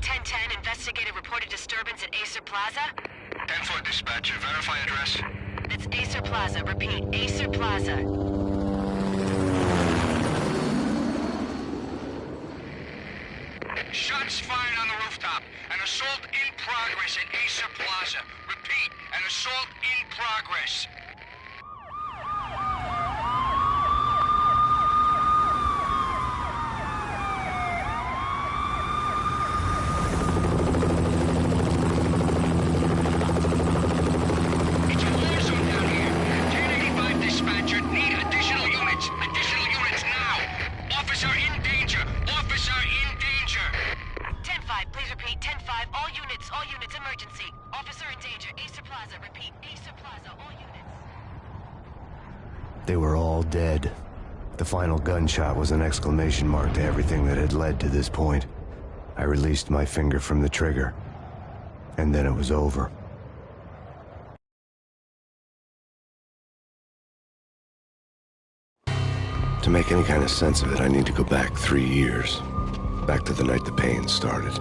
1010, investigated reported disturbance at Acer Plaza. 10-4 dispatcher, verify address. It's Acer Plaza, repeat, Acer Plaza. Shots fired on the rooftop. An assault in progress at Acer Plaza. Repeat, an assault in progress. It's a war zone down here. 1085 dispatcher, need additional units. Additional units now. Officer in danger. Officer in danger. 10-5, please repeat, 10-5, all units, emergency. Officer in danger, Acer Plaza, repeat, Acer Plaza, all units. They were all dead. The final gunshot was an exclamation mark to everything that had led to this point. I released my finger from the trigger, and then it was over. To make any kind of sense of it, I need to go back 3 years. Back to the night the Payne started.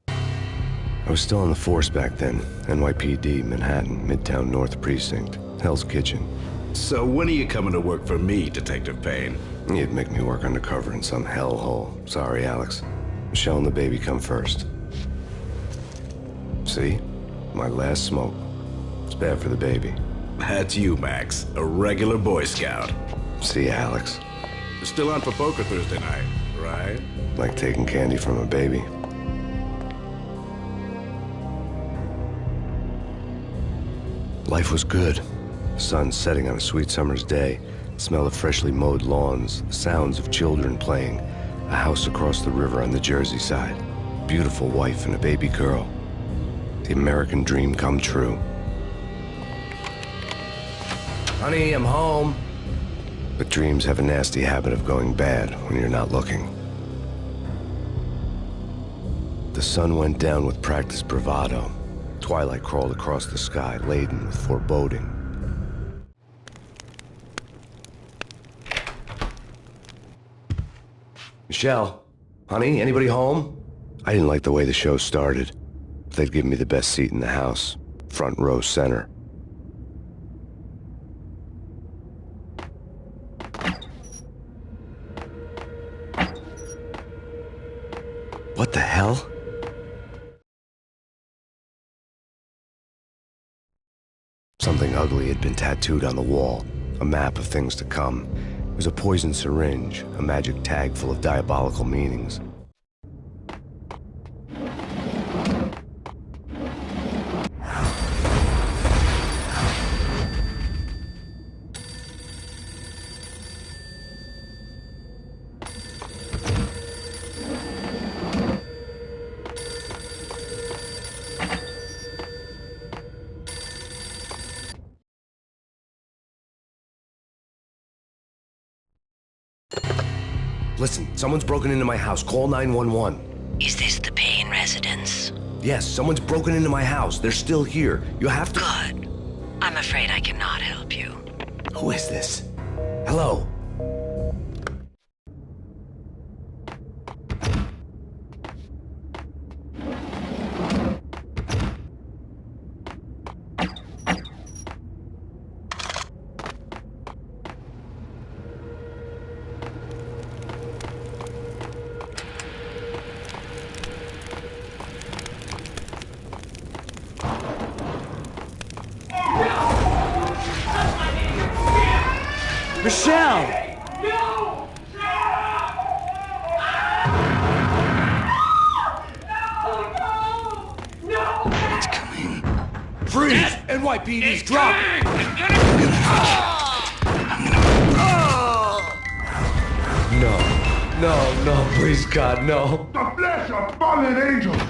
I was still on the force back then. NYPD, Manhattan, Midtown North Precinct, Hell's Kitchen. So when are you coming to work for me, Detective Payne? You'd make me work undercover in some hellhole. Sorry, Alex. Michelle and the baby come first. See? My last smoke. It's bad for the baby. That's you, Max. A regular Boy Scout. See, Alex. You're still on for poker Thursday night, right? Like taking candy from a baby. Life was good. The sun setting on a sweet summer's day. The smell of freshly mowed lawns. The sounds of children playing. A house across the river on the Jersey side. Beautiful wife and a baby girl. The American dream come true. Honey, I'm home. But dreams have a nasty habit of going bad when you're not looking. The sun went down with practiced bravado. Twilight crawled across the sky, laden with foreboding. Michelle, honey, anybody home? I didn't like the way the show started. They'd given me the best seat in the house, front row center. What the hell? Something ugly had been tattooed on the wall, a map of things to come. It was a poison syringe, a magic tag full of diabolical meanings. Listen, someone's broken into my house. Call 911. Is this the Payne residence? Yes, someone's broken into my house. They're still here. You have to... Good. I'm afraid I cannot help you. Who is this? Hello? Michelle! No! No! It's coming. Freeze! NYPD's drop! No, please, God, no. The flesh of fallen angels!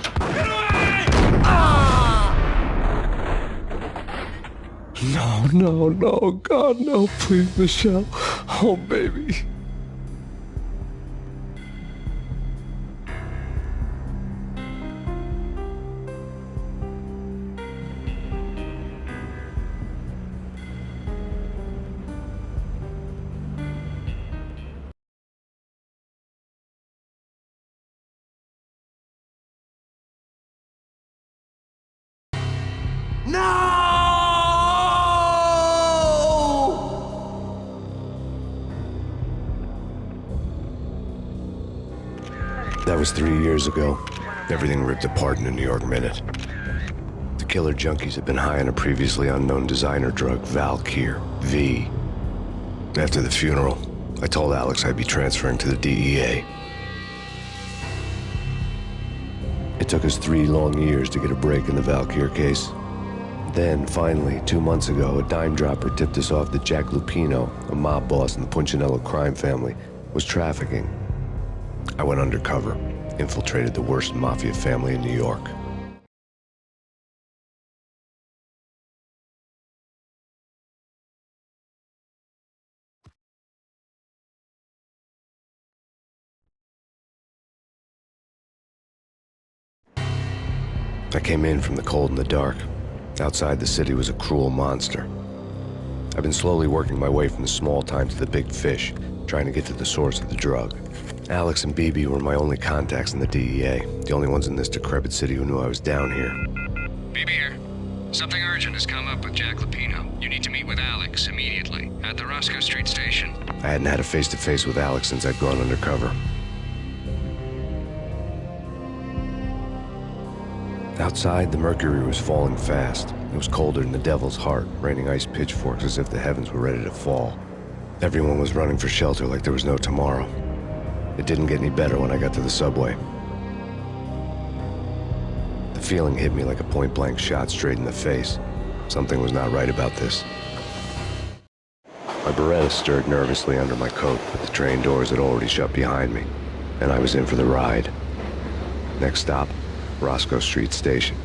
No, God, no, please, Michelle. Oh, baby. That was 3 years ago. Everything ripped apart in a New York minute. The killer junkies had been high on a previously unknown designer drug, Valkyr, V. After the funeral, I told Alex I'd be transferring to the DEA. It took us 3 long years to get a break in the Valkyr case. Then, finally, 2 months ago, a dime dropper tipped us off that Jack Lupino, a mob boss in the Punchinello crime family, was trafficking. I went undercover, infiltrated the worst mafia family in New York. I came in from the cold and the dark. Outside, the city was a cruel monster. I've been slowly working my way from the small time to the big fish, trying to get to the source of the drug. Alex and BB were my only contacts in the DEA, the only ones in this decrepit city who knew I was down here. BB here. Something urgent has come up with Jack Lupino. You need to meet with Alex immediately at the Roscoe Street station. I hadn't had a face-to-face with Alex since I'd gone undercover. Outside, the mercury was falling fast. It was colder than the devil's heart, raining ice pitchforks as if the heavens were ready to fall. Everyone was running for shelter like there was no tomorrow. It didn't get any better when I got to the subway. The feeling hit me like a point-blank shot straight in the face. Something was not right about this. My Beretta stirred nervously under my coat, but the train doors had already shut behind me, and I was in for the ride. Next stop, Roscoe Street Station,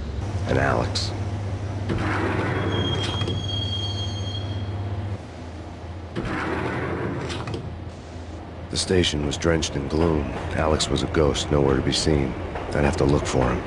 and Alex. The station was drenched in gloom. Alex was a ghost, nowhere to be seen. I'd have to look for him.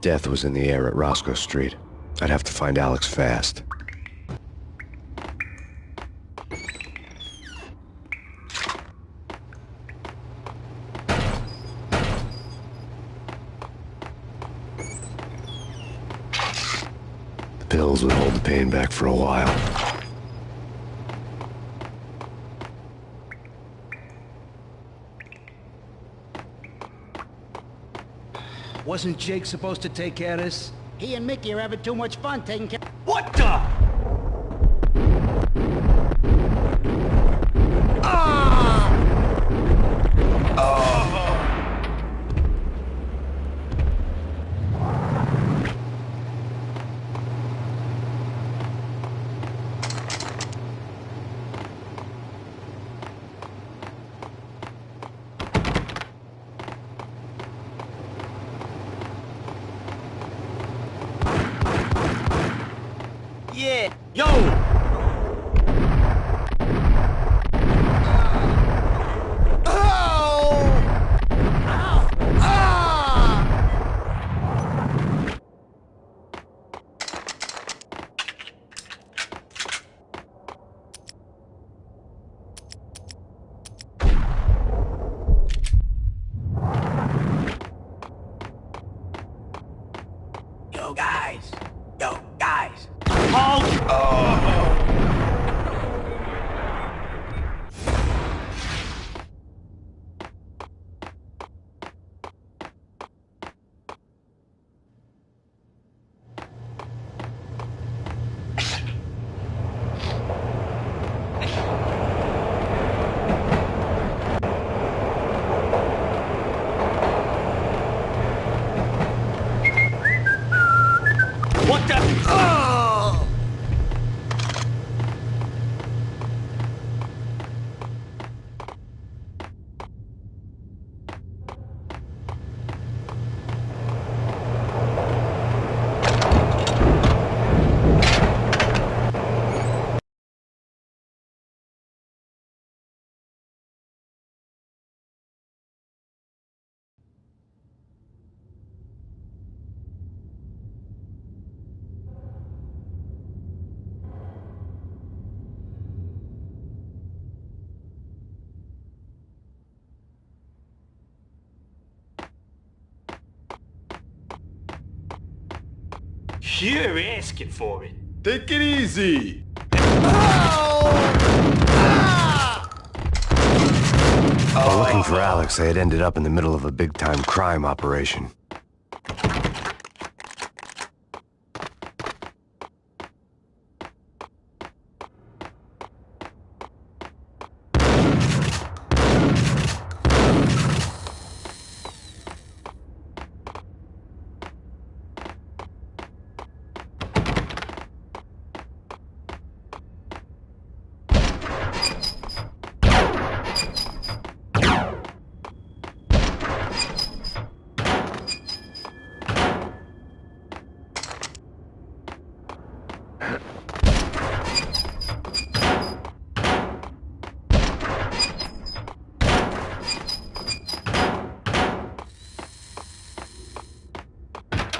Death was in the air at Roscoe Street. I'd have to find Alex fast. The pills would hold the pain back for a while. Wasn't Jake supposed to take care of this? He and Mickey are having too much fun taking care... What the? You're asking for it. Take it easy. While looking for Alex, they had ended up in the middle of a big-time crime operation.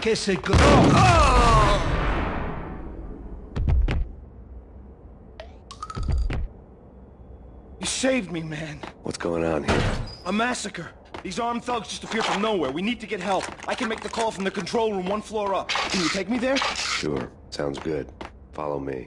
Kiss it good. You saved me, man. What's going on here? A massacre. These armed thugs just appeared from nowhere. We need to get help. I can make the call from the control room 1 floor up. Can you take me there? Sure. Sounds good. Follow me.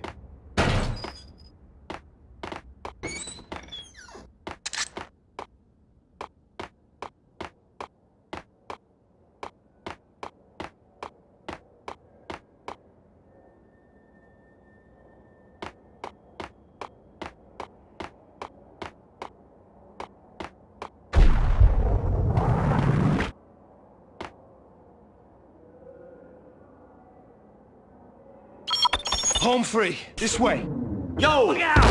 Home free. This way. Yo! Look out!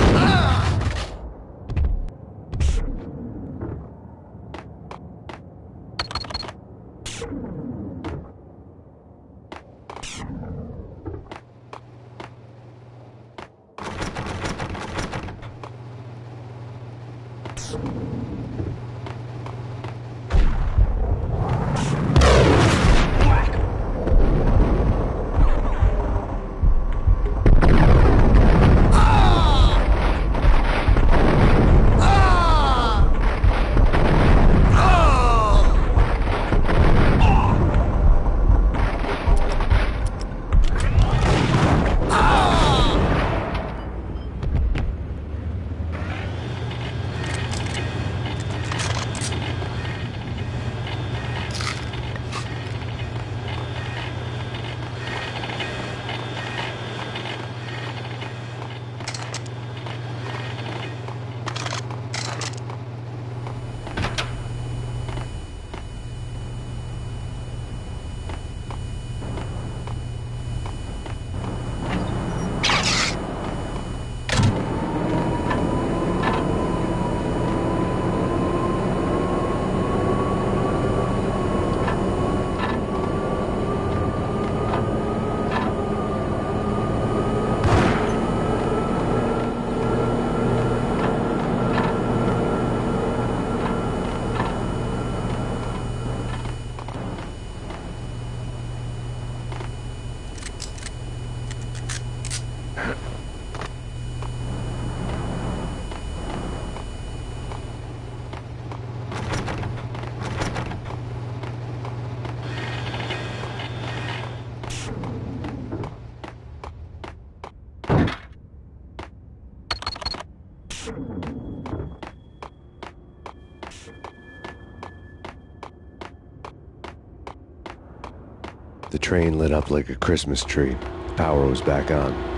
The train lit up like a Christmas tree. Power was back on.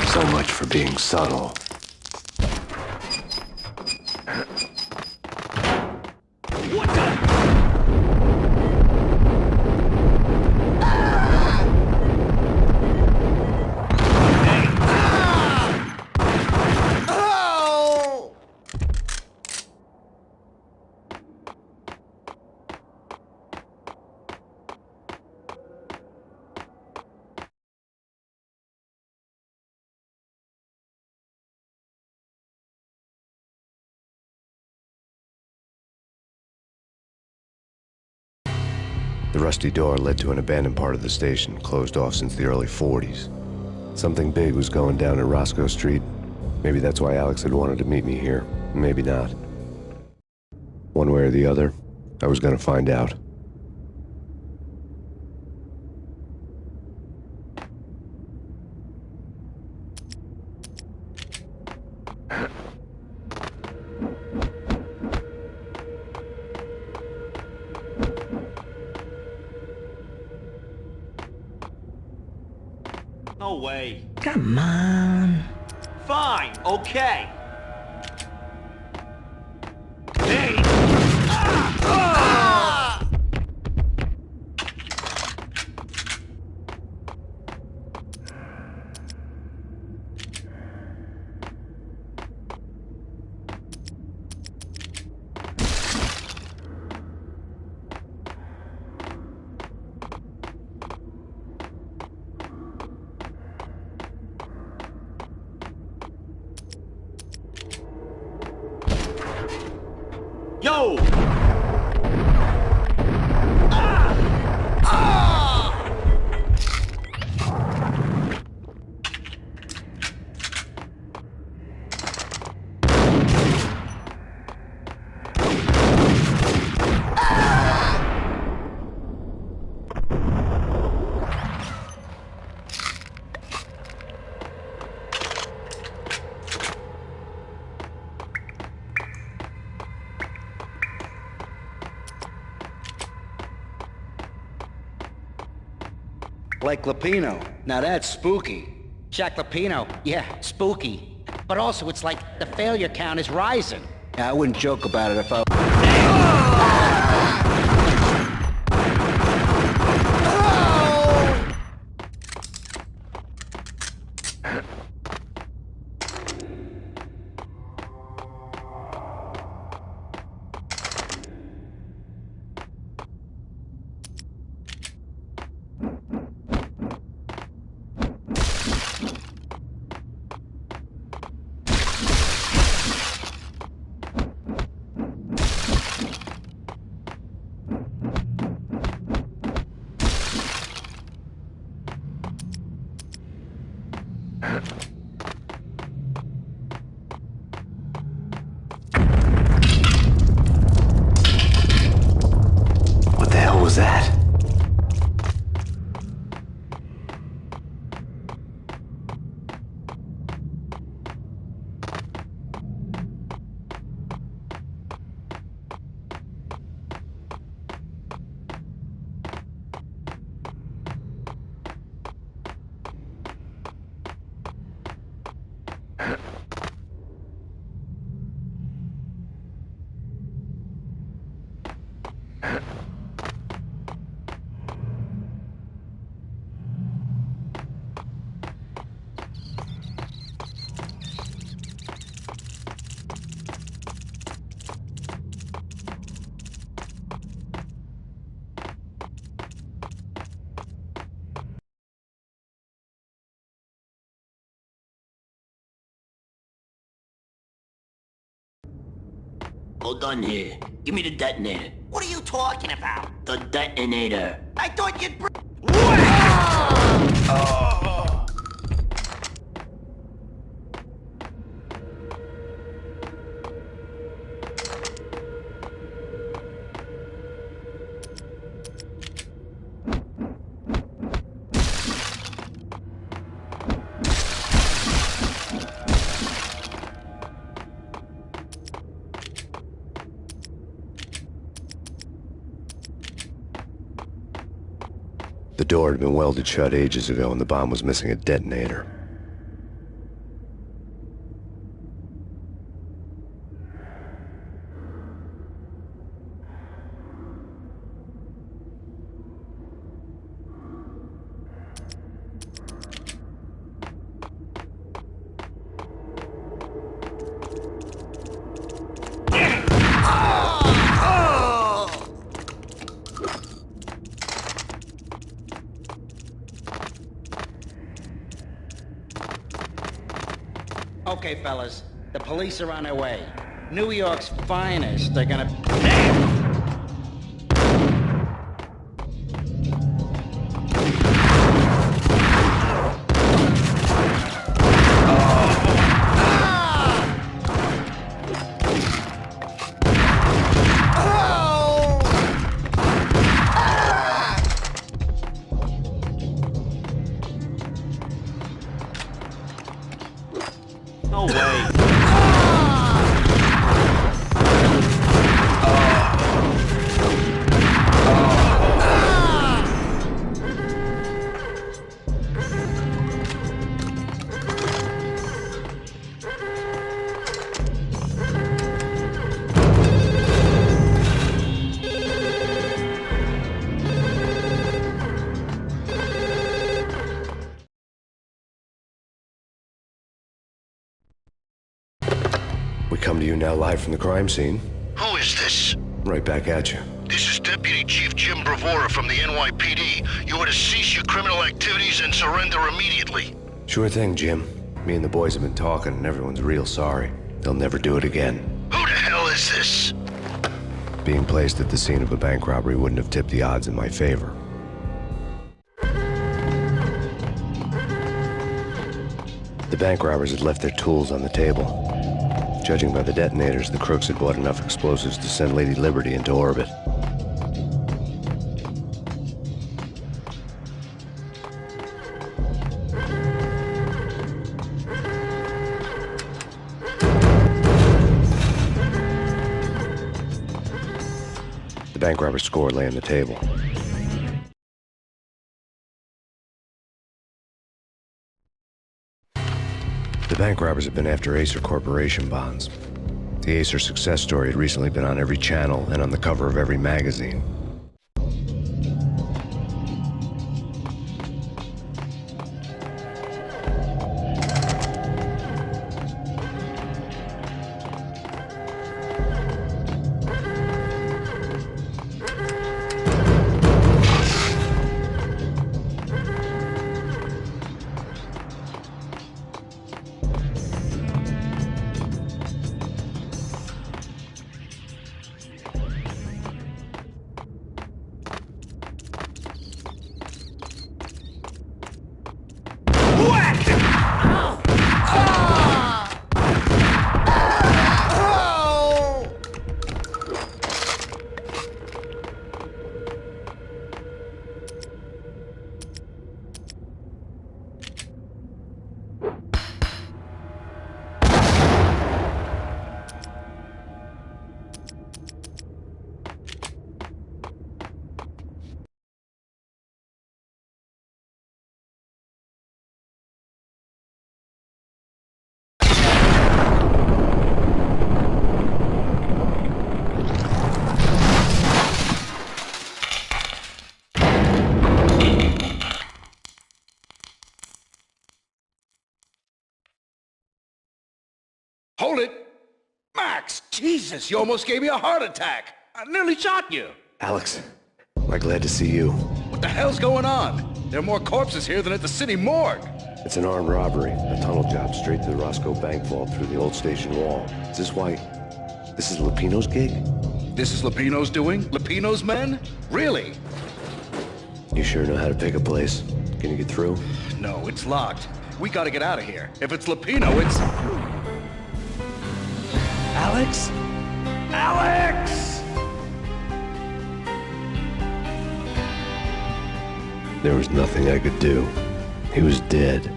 So much for being subtle. The rusty door led to an abandoned part of the station, closed off since the early 40s. Something big was going down at Roscoe Street. Maybe that's why Alex had wanted to meet me here. Maybe not. One way or the other, I was gonna find out. No way. Come on. Fine, okay. Yo! Like Lapino. Now that's spooky. Jack Lapino. Yeah, spooky. But also, it's like the failure count is rising. Yeah, I wouldn't joke about it if I... What the hell was that? All done here. Give me the detonator. What are you talking about? The detonator. I thought you'd... The door had been welded shut ages ago and the bomb was missing a detonator. Okay, fellas. The police are on their way. New York's finest. They're gonna... We come to you now live from the crime scene. Who is this? Right back at you. This is Deputy Chief Jim Bravura from the NYPD. You are to cease your criminal activities and surrender immediately. Sure thing, Jim. Me and the boys have been talking, and everyone's real sorry. They'll never do it again. Who the hell is this? Being placed at the scene of a bank robbery wouldn't have tipped the odds in my favor. The bank robbers had left their tools on the table. Judging by the detonators, the crooks had bought enough explosives to send Lady Liberty into orbit. The bank robber's score lay on the table. The bank robbers have been after Acer Corporation bonds. The Acer success story had recently been on every channel and on the cover of every magazine. Hold it! Max! Jesus, you almost gave me a heart attack! I nearly shot you! Alex, we're glad to see you. What the hell's going on? There are more corpses here than at the city morgue! It's an armed robbery, a tunnel job straight to the Roscoe Bank vault through the old station wall. Is this why... this is Lupino's gig? This is Lupino's doing? Lupino's men? Really? You sure know how to pick a place. Can you get through? No, it's locked. We gotta get out of here. If it's Lupino, it's... Alex? Alex! There was nothing I could do. He was dead.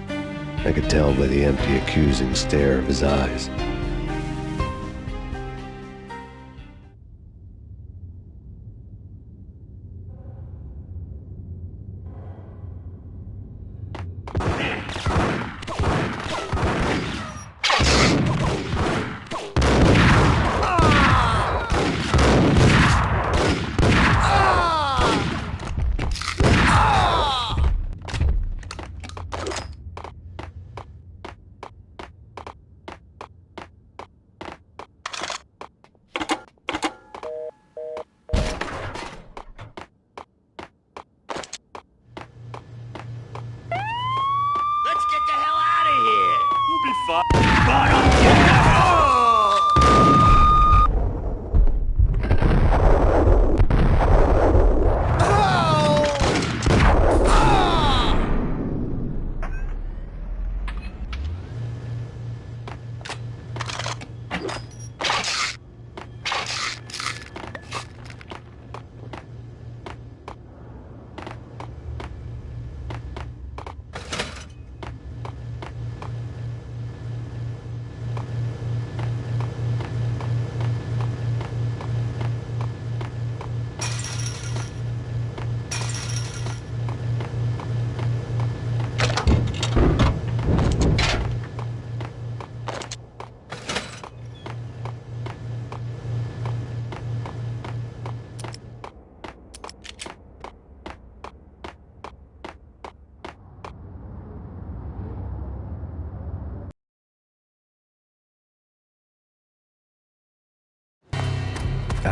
I could tell by the empty, accusing stare of his eyes.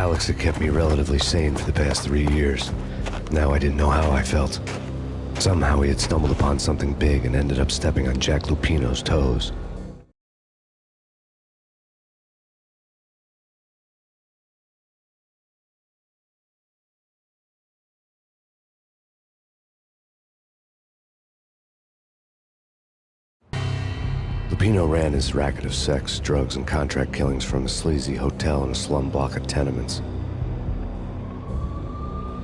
Alex had kept me relatively sane for the past 3 years. Now I didn't know how I felt. Somehow he had stumbled upon something big and ended up stepping on Jack Lupino's toes. Lupino ran his racket of sex, drugs, and contract killings from a sleazy hotel in a slum block of tenements.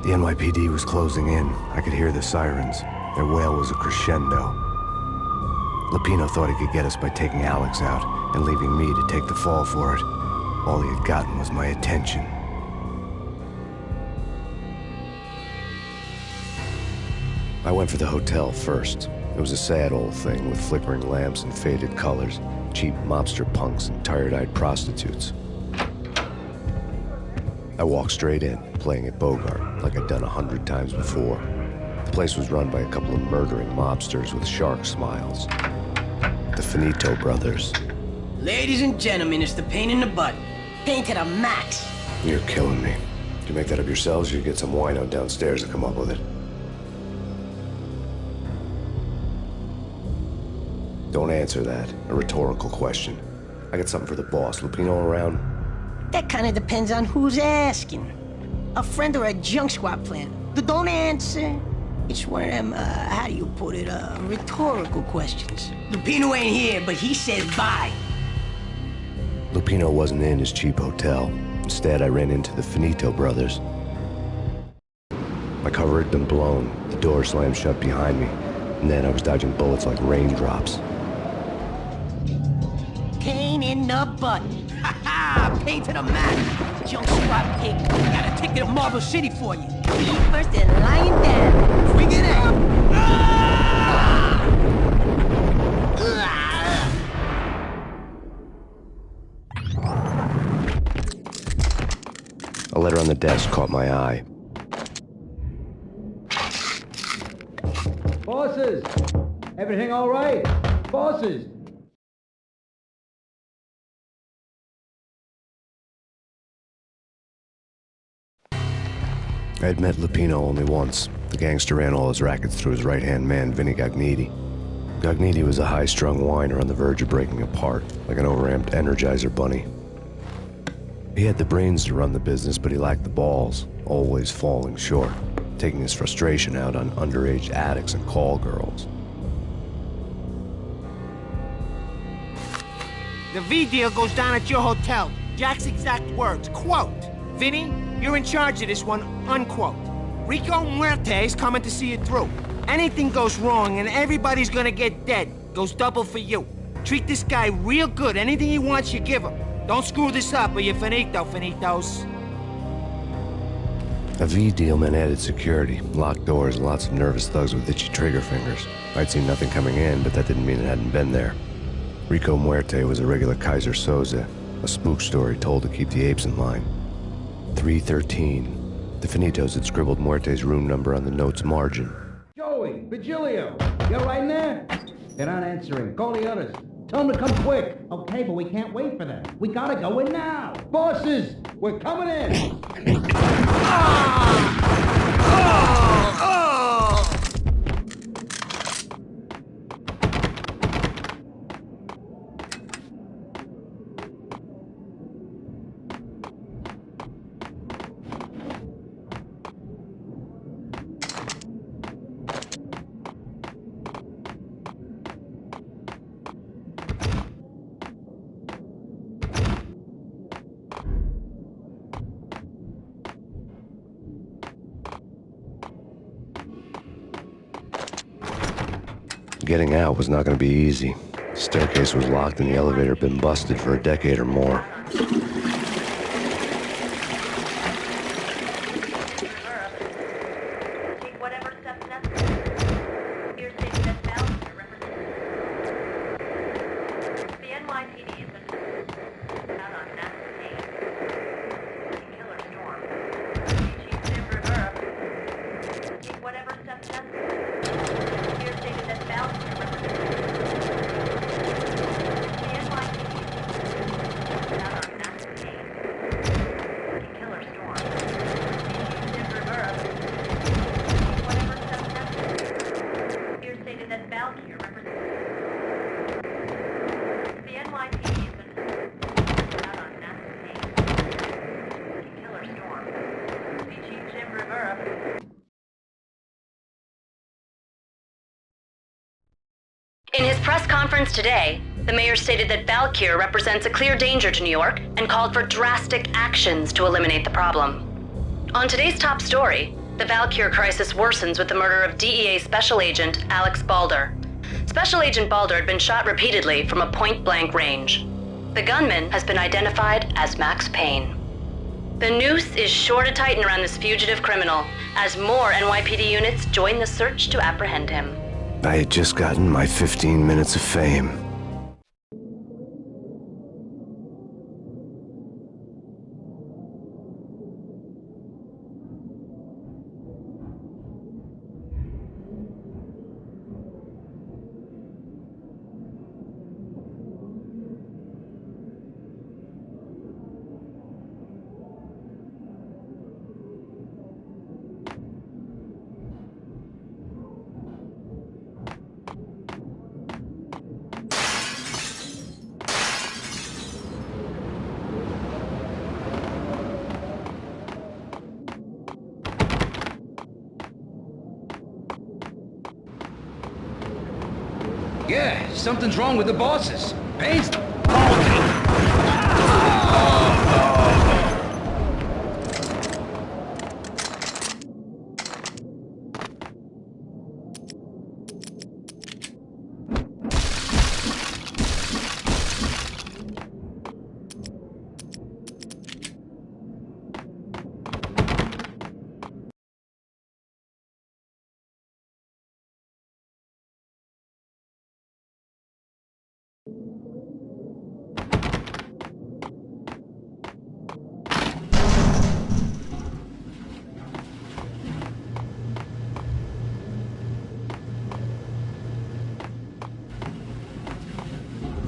The NYPD was closing in. I could hear the sirens. Their wail was a crescendo. Lupino thought he could get us by taking Alex out and leaving me to take the fall for it. All he had gotten was my attention. I went for the hotel first. It was a sad old thing with flickering lamps and faded colors, cheap mobster punks and tired-eyed prostitutes. I walked straight in, playing at Bogart, like I'd done 100 times before. The place was run by a couple of murdering mobsters with shark smiles. The Finito brothers. Ladies and gentlemen, it's the Payne in the butt. Payne to the max. You're killing me. Did you make that up yourselves, or you get some wino downstairs to come up with it? Don't answer that. A rhetorical question. I got something for the boss. Lupino around? That kind of depends on who's asking. A friend or a junk squad plan. Don't answer. It's one of them, how do you put it, rhetorical questions. Lupino ain't here, but he says bye. Lupino wasn't in his cheap hotel. Instead, I ran into the Finito brothers. My cover had been blown. The door slammed shut behind me. And then I was dodging bullets like raindrops. Payne in the butt. Ha ha! Payne to the max. Junk squad pig. Got a ticket to Marble City for you. Be first and lying down. Bring it up. A letter on the desk caught my eye. Bosses! Everything all right? Bosses! I had met Lupino only once. The gangster ran all his rackets through his right-hand man, Vinny Gagniti. Gagniti was a high-strung whiner on the verge of breaking apart, like an overamped Energizer bunny. He had the brains to run the business, but he lacked the balls, always falling short, taking his frustration out on underage addicts and call girls. The V deal goes down at your hotel. Jack's exact words, quote, "Vinny, you're in charge of this one," unquote. Rico Muerte's coming to see it through. Anything goes wrong and everybody's gonna get dead. Goes double for you. Treat this guy real good. Anything he wants, you give him. Don't screw this up or you're finito, finitos. A V deal meant added security, locked doors, and lots of nervous thugs with itchy trigger fingers. I'd seen nothing coming in, but that didn't mean it hadn't been there. Rico Muerte was a regular Kaiser Soze, a spook story told to keep the apes in line. 313. The Finitos had scribbled Muerte's room number on the note's margin. Joey, Vigilio, you're right in there? They're not answering. Call the others. Tell them to come quick. Okay, but we can't wait for them. We gotta go in now. Bosses, we're coming in. Getting out was not going to be easy. The staircase was locked and the elevator had been busted for a decade or more. In his press conference today, the mayor stated that Valkyr represents a clear danger to New York and called for drastic actions to eliminate the problem. On today's top story, the Valkyr crisis worsens with the murder of DEA Special Agent Alex Balder. Special Agent Balder had been shot repeatedly from a point-blank range. The gunman has been identified as Max Payne. The noose is sure to tighten around this fugitive criminal as more NYPD units join the search to apprehend him. I had just gotten my 15 minutes of fame. Yeah, something's wrong with the bosses. Payne's...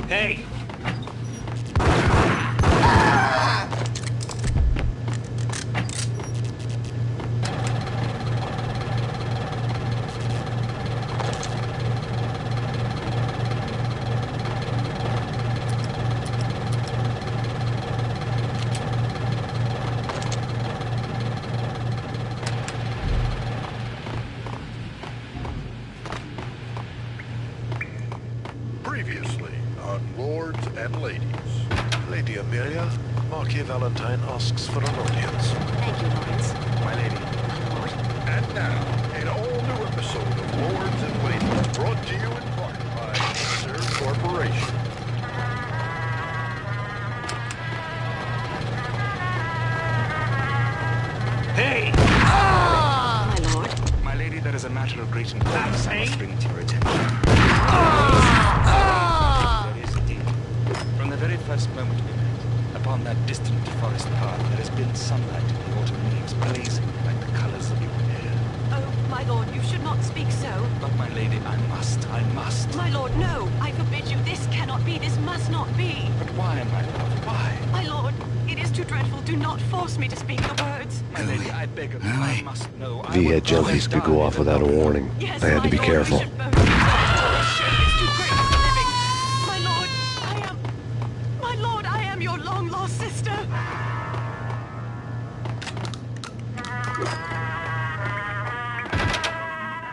Hey! Previously on Lords and Ladies. Lady Amelia, Marquis Valentine asks for an audience. Thank you, Lawrence. My lady. And now, an all-new episode of Lords and Ladies, brought to you in part by SirenCore Corporation. Hey! My lord. My lady, there is a matter of great importance I must bring to your attention. There is indeed. From the very first moment we met, upon that distant forest path, there has been sunlight in the autumn leaves blazing like the colors of your hair. Oh, my lord, you should not speak so. But my lady, I must. My lord, no. I forbid you. This cannot be. This must not be. But why, my love? Why? My lord, it is too dreadful. Do not force me to speak the words. My lady, I beg of you, I must know. V had junkies could go off without a warning. Yes, I had to be my lord, careful. we should both. It's too great for living. My lord, I am your long-lost sister.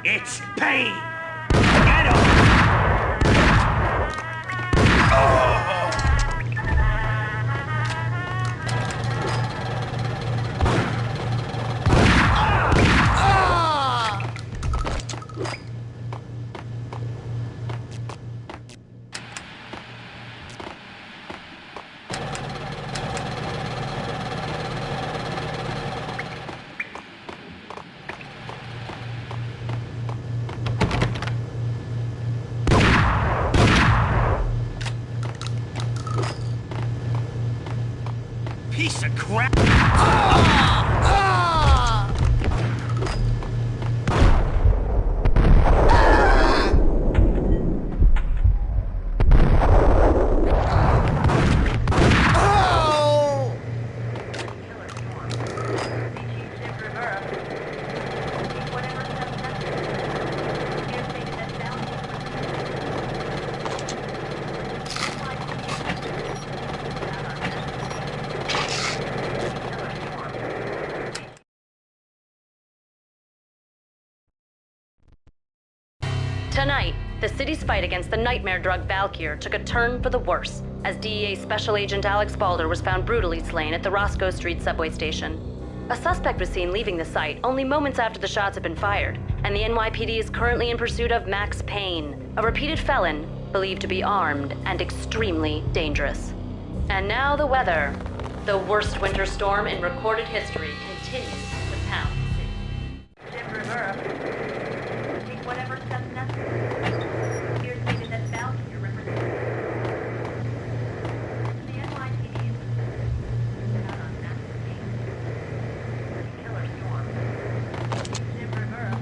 It's Payne! Get him! Tonight, the city's fight against the nightmare drug Valkyr took a turn for the worse, as DEA Special Agent Alex Balder was found brutally slain at the Roscoe Street subway station. A suspect was seen leaving the site only moments after the shots had been fired, and the NYPD is currently in pursuit of Max Payne, a repeated felon believed to be armed and extremely dangerous. And now the weather. The worst winter storm in recorded history continues to pound the city. Jim Rivera, take whatever steps necessary. Here stated that Valkyr represents the NYPD is out on Max Payne. A killer storm. Jim Rivera.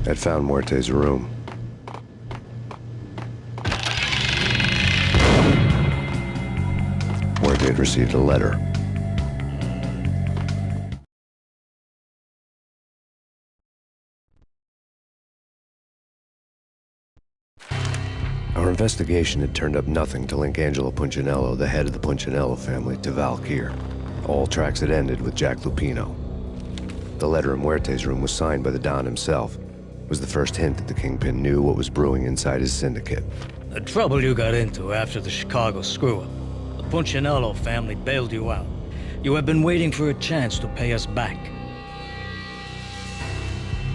I'd found Muerte's room. Muerte had received a letter. Our investigation had turned up nothing to link Angelo Punchinello, the head of the Punchinello family, to Valkyr. All tracks had ended with Jack Lupino. The letter in Muerte's room was signed by the Don himself. It was the first hint that the Kingpin knew what was brewing inside his syndicate. The trouble you got into after the Chicago screw-up. The Punchinello family bailed you out. You have been waiting for a chance to pay us back.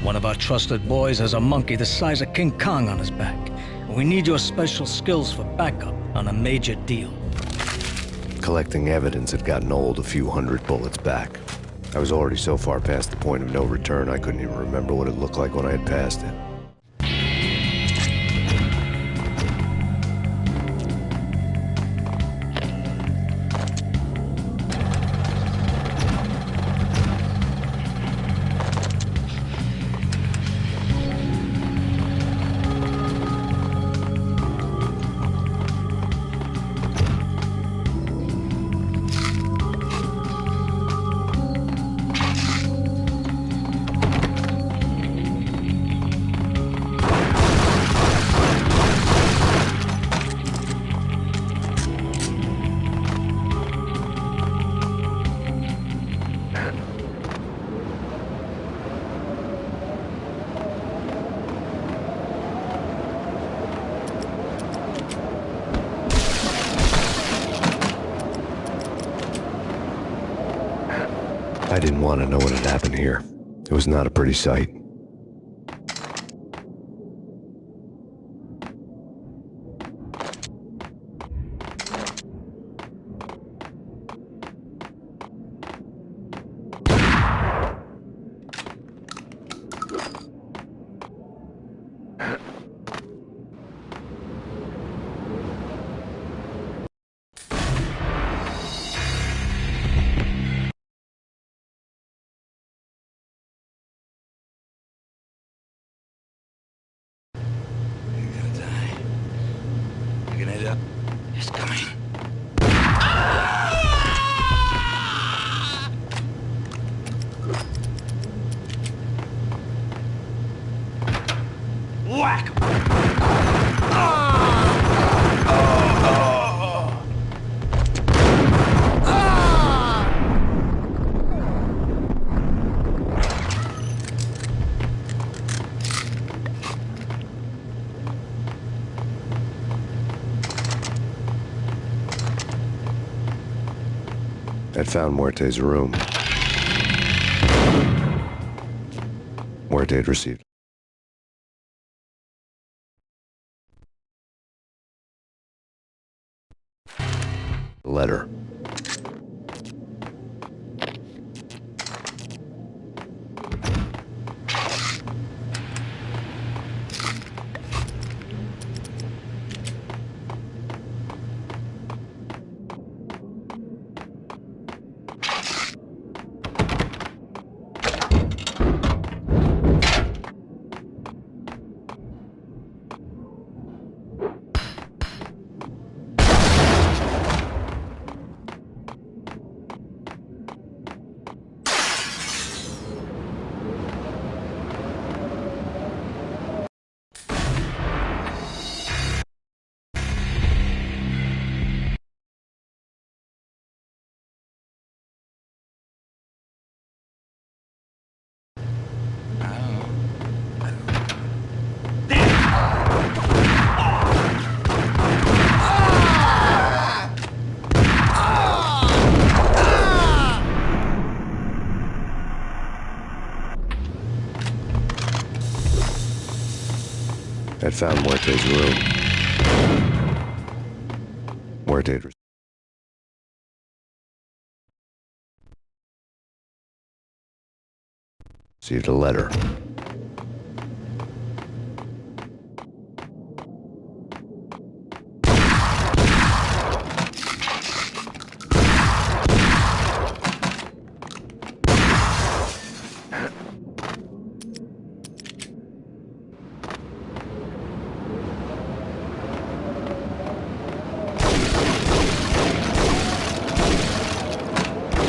One of our trusted boys has a monkey the size of King Kong on his back. We need your special skills for backup on a major deal. Collecting evidence had gotten old a few hundred bullets back. I was already so far past the point of no return, I couldn't even remember what it looked like when I had passed it. I didn't want to know what had happened here. It was not a pretty sight. It's coming. Whack! I'd found Muerte's room. Muerte had received. Letter. Had found Muerte's room. Muerte received a letter.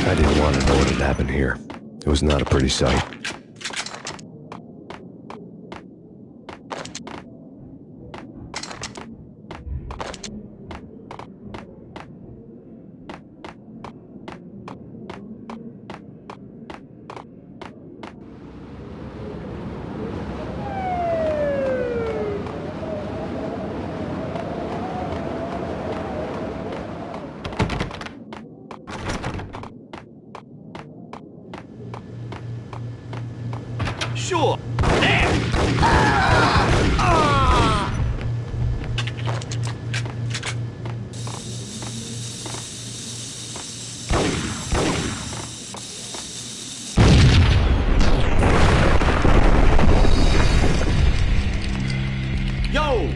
I didn't want to know what had happened here. It was not a pretty sight. Sure. There. Yo.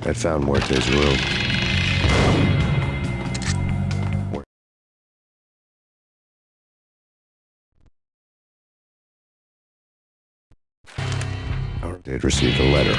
I found Muerte's room. They'd received a letter.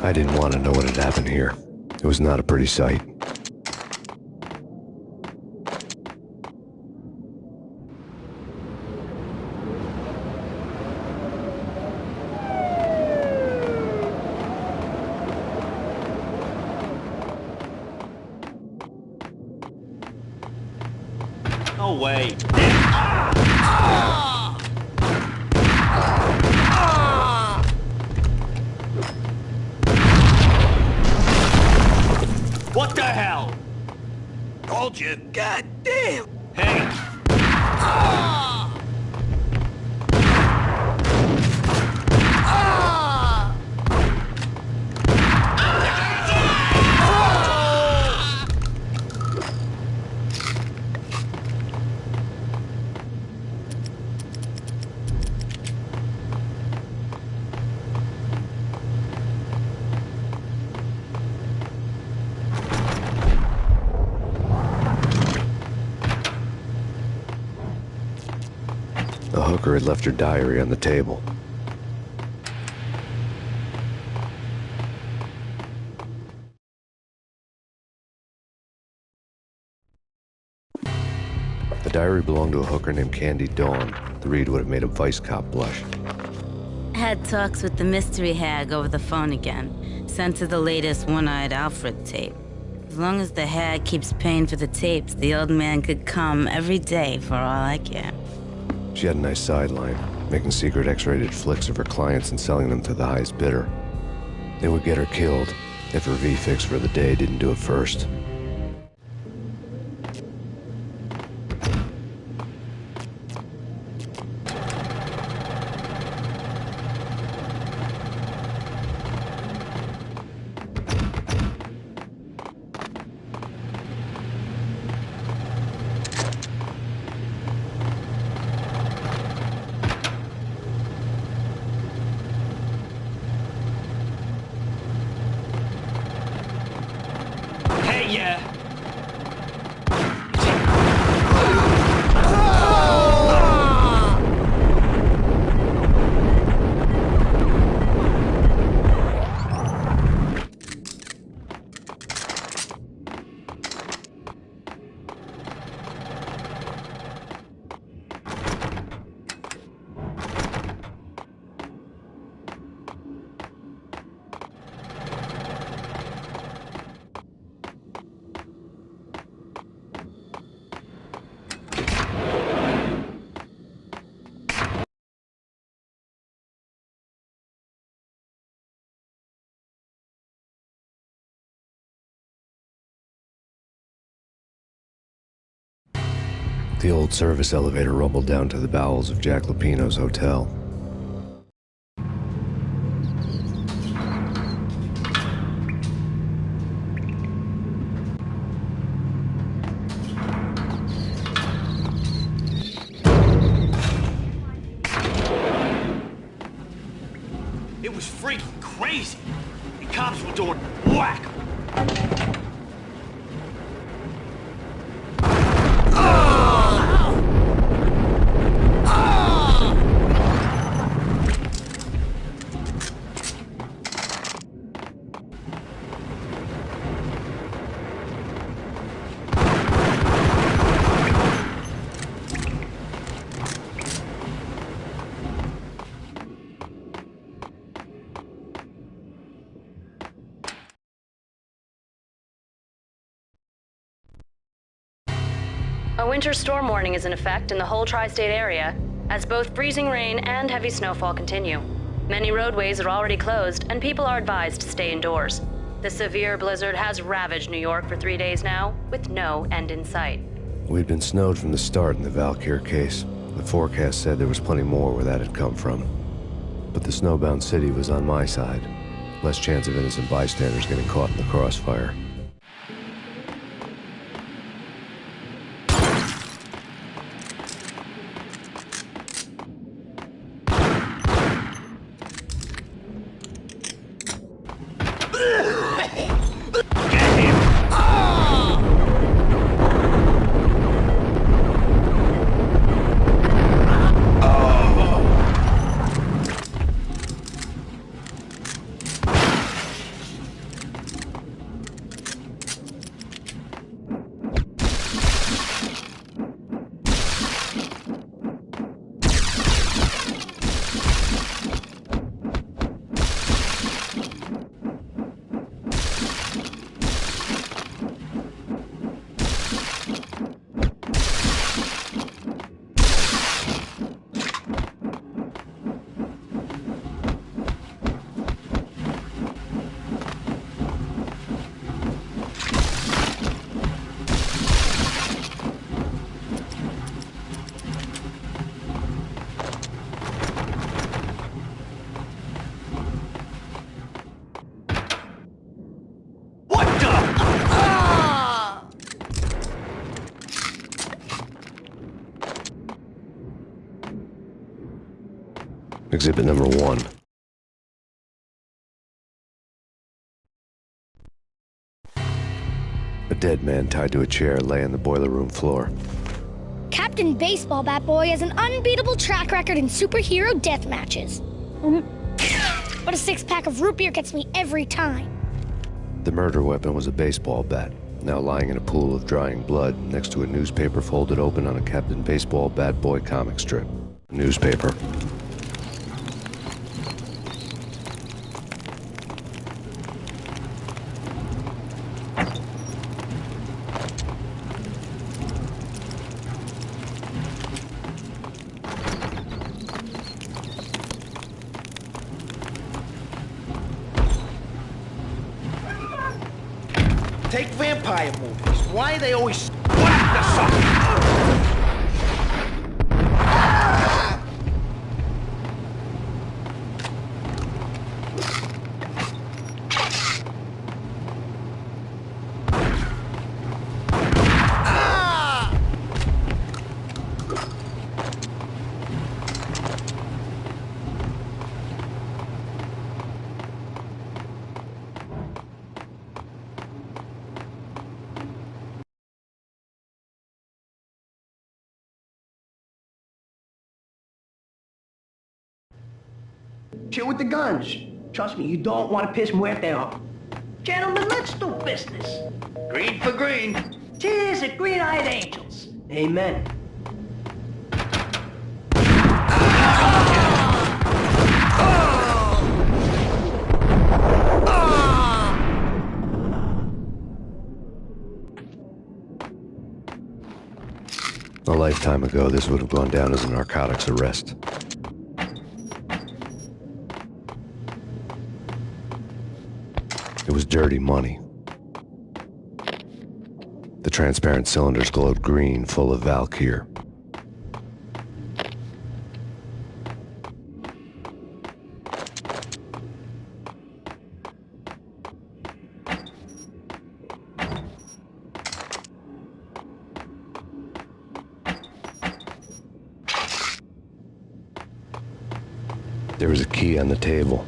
I didn't want to know what had happened here. It was not a pretty sight. No way. What the hell? Told you. God damn. Hey. hooker had left her diary on the table. The diary belonged to a hooker named Candy Dawn. The read would have made a vice cop blush. Had talks with the mystery hag over the phone again. Sent her the latest One-Eyed Alfred tape. As long as the hag keeps paying for the tapes, the old man could come every day for all I care. She had a nice sideline, making secret X-rated flicks of her clients and selling them to the highest bidder. They would get her killed if her V-fix for the day didn't do it first. The old service elevator rumbled down to the bowels of Jack Lupino's hotel. It was freaking crazy. The cops were doing whack. A winter storm warning is in effect in the whole tri-state area, as both freezing rain and heavy snowfall continue. Many roadways are already closed, and people are advised to stay indoors. The severe blizzard has ravaged New York for 3 days now, with no end in sight. We'd been snowed from the start in the Valkyr case. The forecast said there was plenty more where that had come from. But the snowbound city was on my side. Less chance of innocent bystanders getting caught in the crossfire. Exhibit number 1. A dead man tied to a chair lay on the boiler room floor. Captain Baseball Bat Boy has an unbeatable track record in superhero death matches. But a six-pack of root beer gets me every time. The murder weapon was a baseball bat, now lying in a pool of drying blood next to a newspaper folded open on a Captain Baseball Bat Boy comic strip. Newspaper. Take vampire movies. Why are they always whack the sucker? Chill with the guns. Trust me, you don't want to piss Muerte off. Gentlemen, let's do business. Green for green. Cheers at Green-Eyed Angels. Amen. A lifetime ago, this would have gone down as a narcotics arrest. It was dirty money. The transparent cylinders glowed green, full of Valkyr. There was a key on the table.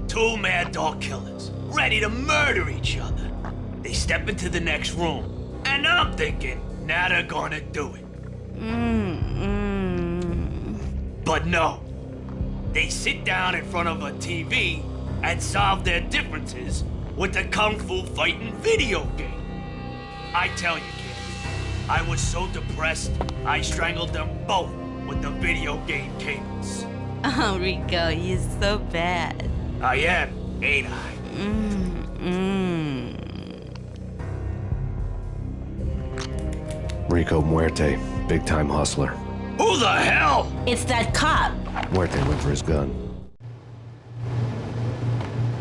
Two mad dog killers, ready to murder each other. They step into the next room, and I'm thinking, now they're gonna do it. But no. They sit down in front of a TV and solve their differences with the Kung Fu fighting video game. I tell you, Candy, I was so depressed, I strangled them both with the video game cables. Oh, Rico, you're so bad. I am, ain't I? Rico Muerte, big-time hustler. Who the hell? It's that cop. Muerte went for his gun.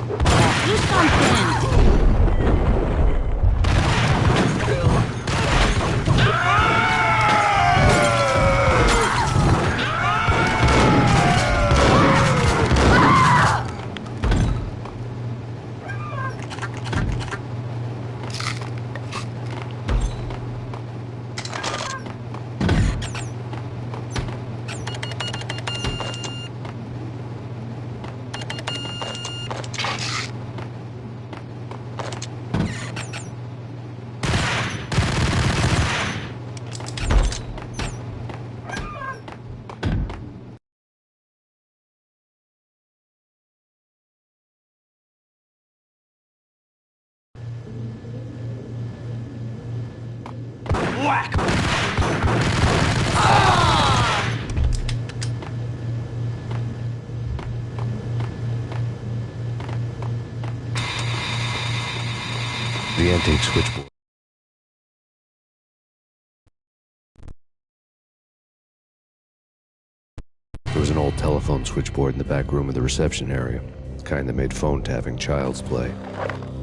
Do something. Whack! The antique switchboard. old telephone switchboard in the back room of the reception area. The kind that made phone tapping child's play.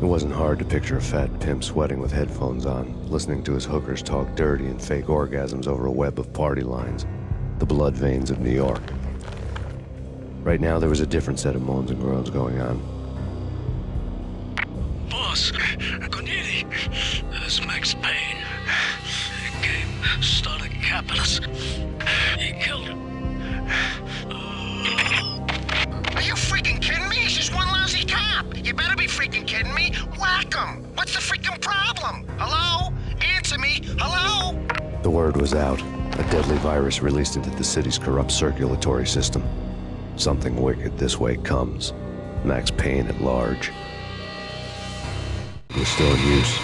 It wasn't hard to picture a fat pimp sweating with headphones on, listening to his hookers talk dirty and fake orgasms over a web of party lines. The blood veins of New York. Right now, there was a different set of moans and groans going on. Boss, Corneli, this is Max Payne. He came, started capping us. He killed him. Are you freaking kidding me? He's just one lousy cop. You better be freaking kidding me. Whack him. What's the freaking problem? Hello? Answer me. Hello? The word was out. A deadly virus released into the city's corrupt circulatory system. Something wicked this way comes. Max Payne at large. It was still in use.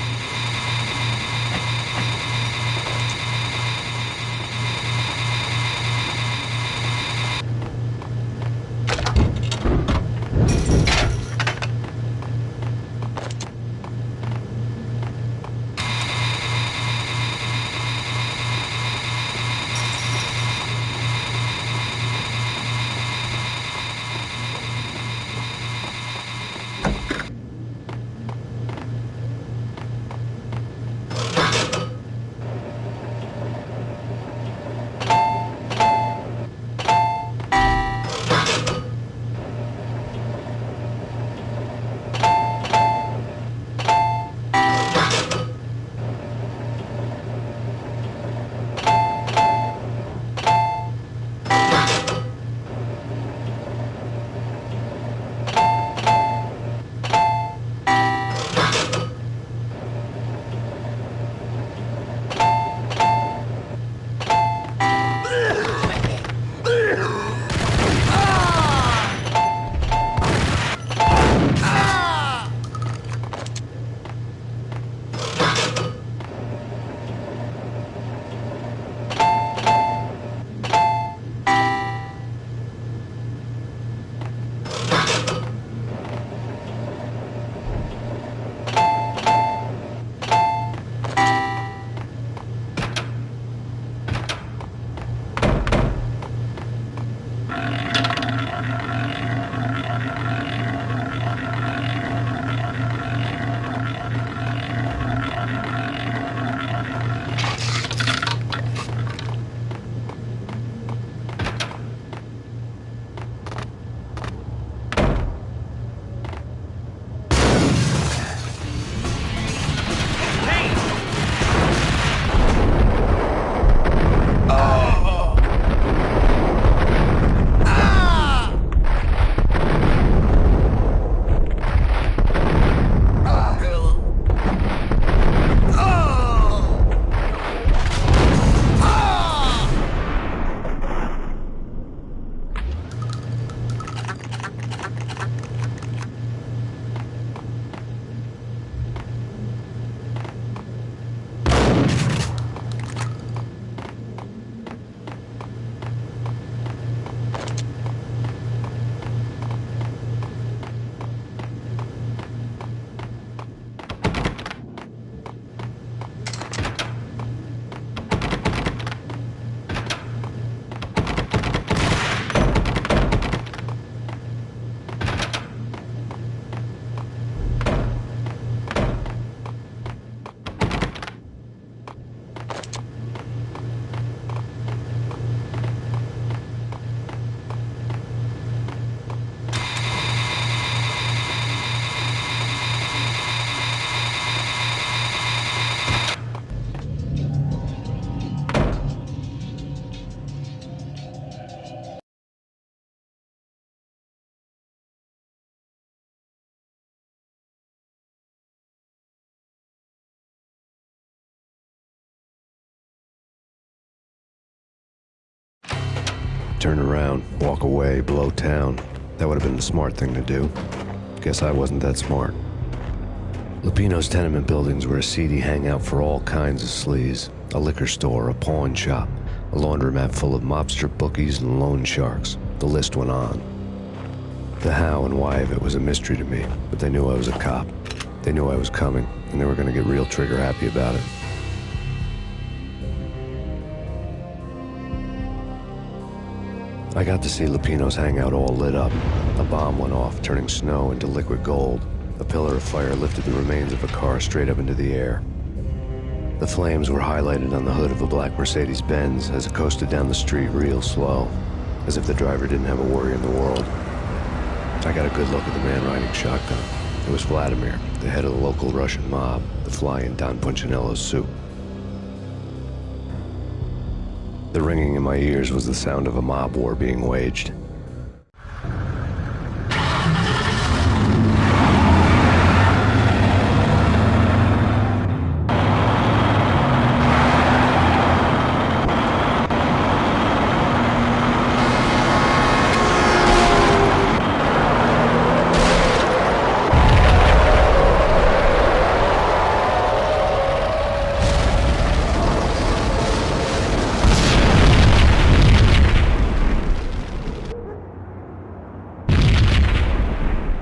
Turn around, walk away, blow town. That would have been the smart thing to do. Guess I wasn't that smart. Lupino's tenement buildings were a seedy hangout for all kinds of sleaze. A liquor store, a pawn shop, a laundromat full of mobster bookies and loan sharks. The list went on. The how and why of it was a mystery to me, but they knew I was a cop. They knew I was coming, and they were going to get real trigger happy about it. I got to see Lupino's hangout all lit up. A bomb went off, turning snow into liquid gold. A pillar of fire lifted the remains of a car straight up into the air. The flames were highlighted on the hood of a black Mercedes-Benz as it coasted down the street real slow, as if the driver didn't have a worry in the world. I got a good look at the man riding shotgun. It was Vladimir, the head of the local Russian mob, the fly in Don Punchinello's soup. The ringing in my ears was the sound of a mob war being waged.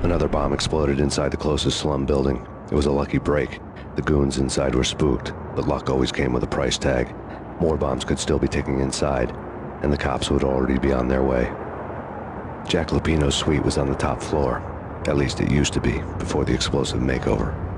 Another bomb exploded inside the closest slum building. It was a lucky break. The goons inside were spooked, but luck always came with a price tag. More bombs could still be ticking inside, and the cops would already be on their way. Jack Lupino's suite was on the top floor. At least it used to be, before the explosive makeover.